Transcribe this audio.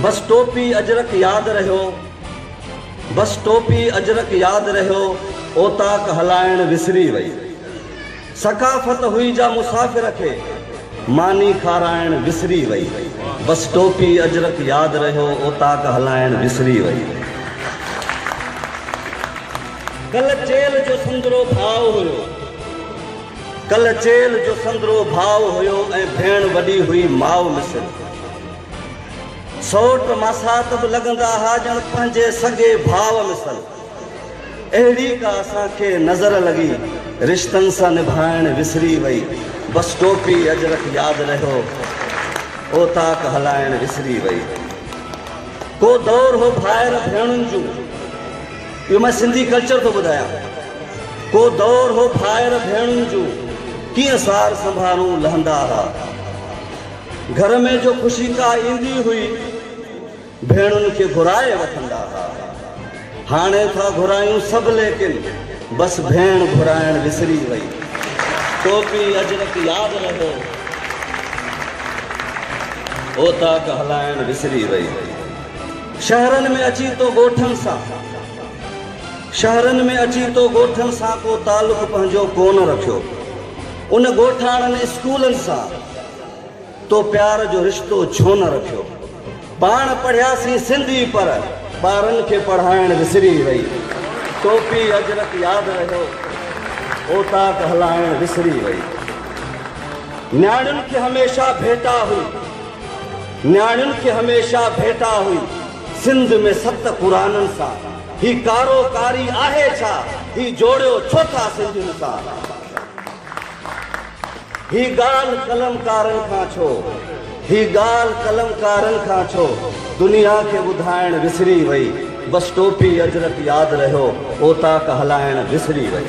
बस टोपी अजरक याद रहियो, बस टोपी अजरक याद रहियो, ओताक हलाइण विसरी वई। सकाफ़त हुई जा मुसाफ़िर खे मानी खाराइण विसरी वई। बस टोपी अजरक याद रहियो, ओताक हलाइण विसरी वई। कल चेल जो संदरो भाव हुयो, कल चेल जो संदरो भाव हुयो ऐं भेण वॾी हुई माउ मिसल। सौट मासात बि लॻंदा हा ॼण पंहिंजे सॻे भाव मिसल। अहिड़ी का असांखे नज़र लॻी, रिश्तनि सां निभाइण विसरी वई। बस टोपी अजरक यादि रहियो, ओताक हलाइण विसरी वई। को दौर हो भाइर भेणुनि जूं, इहो मां सिंधी कल्चर थो ॿुधायां। को दौर हो भाइर भेणुनि जूं, कीअं सार संभारूं लहंदा हा। घर में जो ख़ुशी का ईंदी हुई, भेणुनि खे घुराए वठंदा हा। हाणे था घुरायूं सभु लेकिन बस भेण घुराइण विसरी वई। टोपी अजरक यादि रहियो, ओताक हलाइण विसरी वई। शहरनि में अची तो ॻोठनि सां, शहरनि में अची तो ॻोठनि सां को तालुक़ पंहिंजो कोन रखियो। उन ॻोठाणनि स्कूलनि सां तो प्यार जो रिश्तो छो न रखियो। पाण पढ़ियासीं सिंधी पर ॿारनि खे पढ़ाइण विसरी वई। टोपी अजरक यादि रहियो, ओताक हलाइण विसरी वई। न्याणियुनि खे हमेशा भेटा हुई, न्याणियुनि खे हमेशा भेटा हुई सिंध में 7 क़ुराननि सां। ही कारोकारी आहे छा, ही जोड़ियो छो था सिंधियुनि सां। ही ॻाल्हि कलमकारनि खां छो, ही ॻाल्हि कलमकारनि खां छो दुनिया खे ॿुधाइण विसरी वई। बस टोपी अजरक यादि रहियो, ओताक हलाइण विसरी वई।